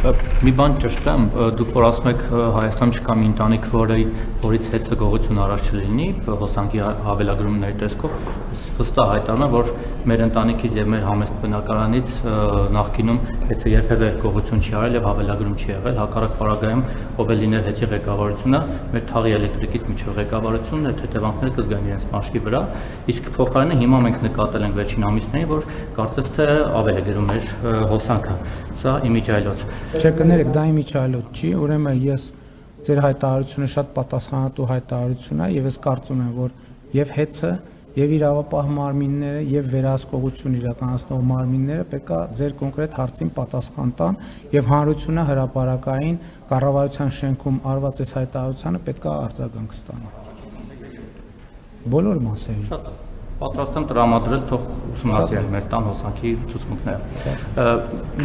Մի բան ճշտ է, դուք որ ասում եք Հայաստանում չկա մի ընտանիք, որից հեծը գողություն առաջ չլինի, հոսանքի հավելագրումների տեսքով, վստահ հայտարարում եմ, որ մեր ընտանիքից եւ մեր համեստ բնակարանից նախկինում հեծը երբևէ գողություն չի արել եւ հավելագրում չի եղել, հակառակ պարագայում ով է լինել հեծի ղեկավարությունը, մեր թաղի էլեկտրիկից միջև ղեկավարությունն այդ հետևանքները կզգան իրենց մաշկի վրա, իսկ փոխարենը հիմա մենք նկատել ենք վերջին ամիսներին, որ կարծես թե ավել է գրում մեր հոսանքը, սա իմիջայլոց։ Չէ, կներեք, դա իմիջայլոց չի, ուրեմն ես ձեր հայտարարությունը շատ պատասխանատու հայտարարություն է եւ ես կարծում եմ, որ եւ հեծը եւ իրավապահ մարմինները եւ վերահսկողություն իրականացնող մարմինները պետք է ձեր կոնկրետ հարցին պատասխան տան եւ հանրությունը հրապարակային կառավարության շենքում արված այս հայտարարությանը պետք է արձագանք ստանա։ Բոլոր մասերին։ Շատ պատրաստ եմ տրամադրել, թող ուսումնասիրեն մեր տան հոսանքի ցուցմունքները։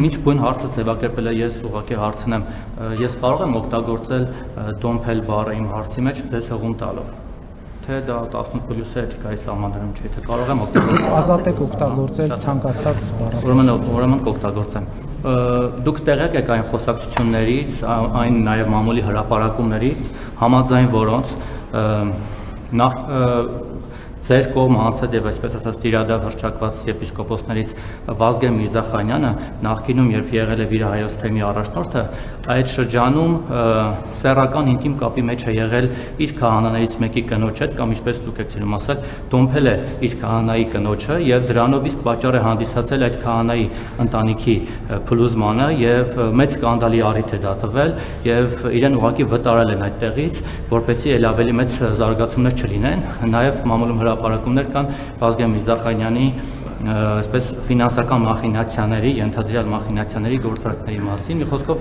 Ինչ բուն հարցը ձևակերպել է, ես ուղղակի հարցնեմ, ես կարող եմ օգտագործել դոմփել բառը իմ հարցի մեջ ձեզ հղում տալով, թե դա 18+ էթիկայի սահմաններում չէ, թե կարող եմ օգտագործել։ Ազատ եք օգտագործել ցանկացած բառը։ Ուրեմն կօգտագործեմ։ Դուք տեղյակ եք այն խոսակցություններից, այն նաև մամուլի հրապարակումներից, համաձայն որոնց նախ ձեր կողմը անցած եւ այսպես ասած տիրադավ հռչակված եպիսկոպոսներից Վազգեն Միրզախանյանը նախկինում երբ եղել է վիրահայոց թեմի առաջնորդը, այդ շրջանում սեռական ինտիմ կապի մեջ է եղել իր քահանաներից մեկի կնոջ հետ, կամ ինչպես դուք եք ցույց ասել, դոմփել է իր քահանայի կնոջը եւ դրանով իսկ պատճառ է հանդիսացել այդ քահանայի ընտանիքի փլուզմանը եւ մեծ սկանդալի առիթ է դա տվել եւ իրեն ուղղակի վտարել են այդտեղից, որպեսզի ել ավելի մեծ զարգացումներ չլինեն, նաեւ մամուլում հրապարակումներ կան Վազգեն Միրզախանյանի այսպես ֆինանսական մախինացիաների, ենթադրյալ մախինացիաների գործարքների մասին, մի խոսքով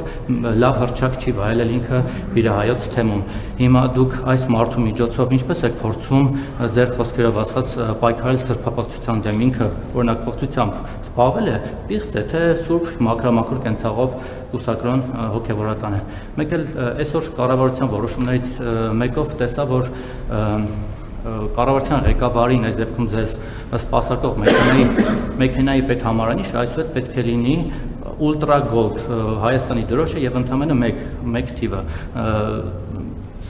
լավ հռչակ չի վայելել ինքը վիրահայոց թեմում։ Հիմա դուք այս մարդու միջոցով ինչպես եք փորձում ձեր խոսքերով ասած պայքարել սրբապղծության դեմ, ինքը օրինակապղծությամբ զբաղվել է, պիղծ է, թե սուրբ մաքրամաքուր կենցաղով կուսակրոն հոգևորական է։ Մեկ էլ այսօր կառավարության որոշումներից մեկով տեսա, որ կառավարության ղեկավարին այս դեպքում ձեզ սպասարկող մեքենայի պետհամարանիշը այսուհետ պետք է լինի Ultra Gold Հայաստանի դրոշը եւ ընդամենը մեկ թիվը։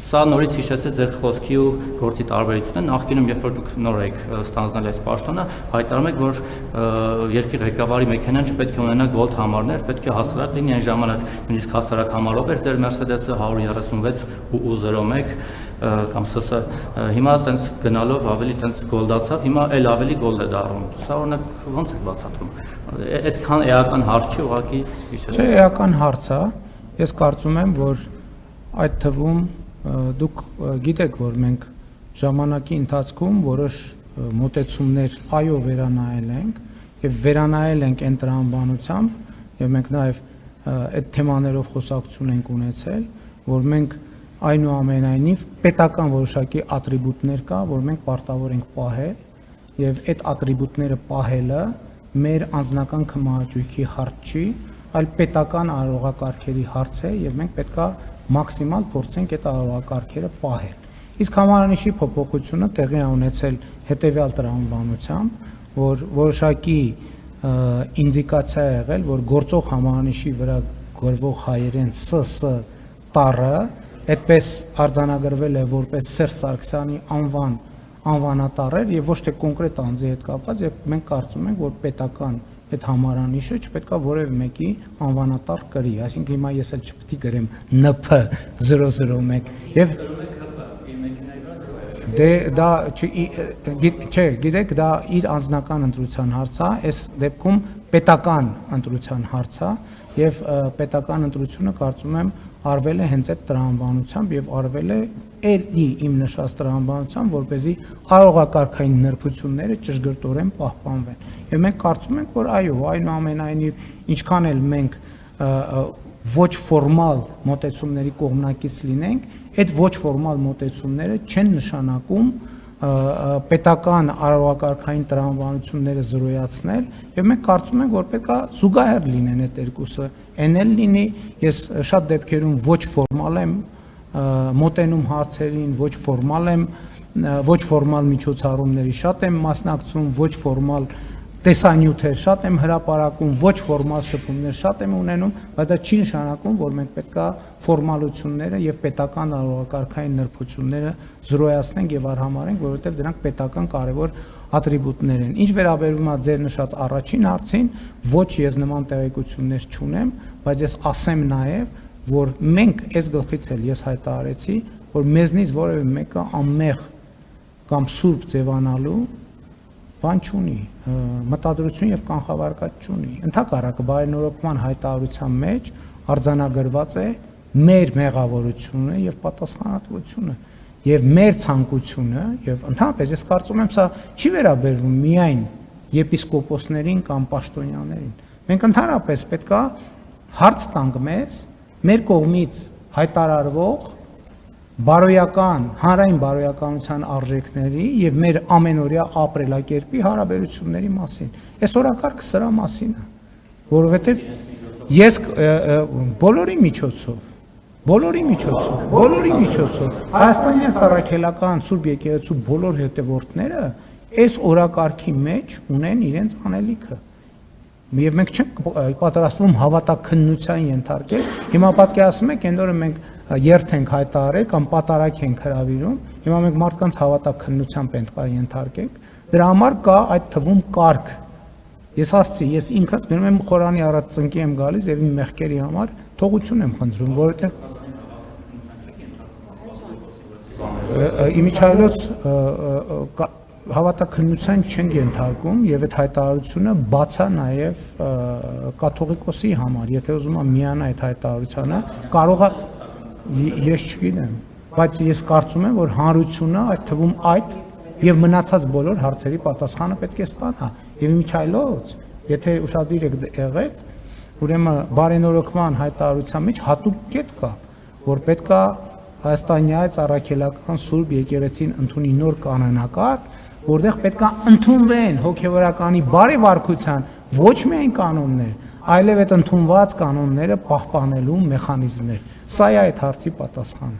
Սա նորից հիշեցեց ձեր խոսքի ու գործի տարբերությունը, նախկինում երբ որ դուք նոր եք ստանձնել այս պաշտոնը, հայտարարում եք, որ երկրի ղեկավարի մեքենան չպետք է ունենա Gold համարներ, պետք է հասարակ լինի, այն ժամանակ նույնիսկ հասարակ համարով էր ձեր Mercedes-ը 136 կամ ՍՍ, հիմա տենց գնալով ավելի տենց գոլդացավ, հիմա էլ ավելի գոլդ է դառնում։ Սա օրինակ ո՞նց է բացատրում։ Այդքան էական հարց չի, ուղղակի հիշեցեք։ Չէ, էական հարց է։ Ես կարծում եմ, որ այդ թվում դուք գիտեք, որ մենք ժամանակի ընթացքում որոշ մոտեցումներ այո վերանայել ենք եւ վերանայել ենք այն տրամաբանությամբ եւ մենք նաեւ այդ թեմաներով խոսակցություն ենք ունեցել, որ մենք այնուամենայնիվ պետական որոշակի ատրիբուտներ կա, որ մենք պարտավոր ենք պահել եւ այդ ատրիբուտները պահելը մեր անձնական քմահաճույքի հարց չի, այլ պետական արարողակարգերի հարց է եւ մենք պետքա մաքսիմալ փորձենք այդ արարողակարգերը պահել։ Իսկ համարանիշի փոփոխությունը տեղի է ունեցել հետեւյալ տրամաբանությամբ, որ որոշակի ինդիկացիա է եղել, որ գործող համարանիշի վրա գրվող հայերեն ՍՍ տառը այդպես արձանագրվել է որպես Սերժ Սարգսյանի անվանատառեր եւ ոչ թե կոնկրետ անձի հետ կապված, եւ մենք կարծում ենք, որ պետական այդ համարանիշը չպետք է որևէ մեկի անվանատառ կրի, այսինքն հիմա ես էլ չպետք է գրեմ NP001 եւ դա չէ, գիտեք, դա իր անձնական ընտրության հարց է, այս դեպքում պետական ընտրության հարց է եւ պետական ընտրությունը կարծում եմ արվել է հենց այդ տրամաբանությամբ եւ արվել է էլի իմ նշած տրամաբանությամբ, որպեսզի արարողակարգային նրբությունները ճշգրտորեն պահպանվեն։ Եվ մենք կարծում ենք, որ այո, այնուամենայնիվ ինչքան էլ մենք ոչ ֆորմալ մոտեցումների կողմնակից լինենք, այդ ոչ ֆորմալ մոտեցումները չեն նշանակում պետական արարողակարգային տրամաբանությունները զրոյացնել եւ մենք կարծում ենք, որ պետք է զուգահեռ լինեն այդ երկուսը։ Այն էլ լինի, ես շատ դեպքերում ոչ ֆորմալ եմ մոտենում հարցերին, ոչ ֆորմալ միջոցառումների շատ եմ մասնակցում, ոչ ֆորմալ տեսանյութեր շատ եմ հրապարակում, ոչ ֆորմալ շփումներ շատ եմ ունենում, բայց դա չի նշանակում, որ մենք պետքա ֆորմալությունները եւ պետական արարողակարգային նրբությունները զրոյացնենք եւ արհամարենք, որովհետեւ դրանք պետական կարևոր ատրիբուտներ են։ Ինչ վերաբերում է ձեր նշած առաջին հարցին, ոչ ես նման տեղեկություններ չունեմ, բայց ես ասեմ նաեւ, որ մենք այս գլխից էլ ես հայտարարեցի, որ մեզնից որևէ մեկը անմեղ կամ սուրբ ձևանալու բան չունի, մտադրություն եւ կանխավարկած չունի։ Ընդհակառակը բարենորոգման հայտարարության մեջ արձանագրված է մեր մեղավորությունը եւ պատասխանատվությունը եւ մեր ցանկությունը եւ ընդհանրապես ես կարծում եմ սա չի վերաբերվում միայն եպիսկոպոսներին կամ պաշտոնյաներին։ Մենք ընդհանրապես պետքա հարց տանք մեզ մեր կողմից հայտարարվող բարոյական, հանրային բարոյականության արժեքների եւ մեր ամենօրյա ապրելակերպի հարաբերությունների մասին։ Այս օրակարգը սրա մասին է, որովհետեւ ես բոլորի միջոցով Հայաստանի Առաքելական Սուրբ Եկեղեցու բոլոր հետևորդները այս օրակարգի մեջ ունեն իրենց անելիքը։ Եվ մենք չենք պատրաստվում հավատաքննության ենթարկել։ Հիմա պատկերացնում եք, այն օրը մենք երթ ենք հայտարարել կամ պատարակ ենք հրավիրում, հիմա մենք մարդկանց հավատաքննության պետք է ենթարկենք, դրա համար կա այդ թվում կարգ։ Ես ասացի, ես ինքս գնում եմ Խորանի առաջ ծնկի եմ գալիս եւ իմ մեղքերի համար թողություն եմ խնդրում, որովհետեւ իմիջայլոց հավատաքննության չեն ենթարկում եւ այդ հայտարարությունը բաց է նաեւ կաթողիկոսի համար, եթե ուզում է միանա այդ հայտարարությանը, կարող է ես չգիտեմ, բայց ես կարծում եմ, որ հանրությունը այդ թվում այդ եւ մնացած բոլոր հարցերի պատասխանը պետք է ստանա եւ իմիջայլոց, եթե ուշադիր եք եղել, ուրեմն բարենորոգման հայտարարության մեջ հատուկ կետ կա, որ պետք է Հայաստանյաց Առաքելական Սուրբ Եկեղեցին ընդունի նոր կանոնակարգ, որտեղ պետք է ընդունվեն հոգևորականի բարեվարկության ոչ միայն կանոններ, այլև այդ ընդունված կանոնները պահպանելու մեխանիզմներ։ Սա է այդ հարցի պատասխանը։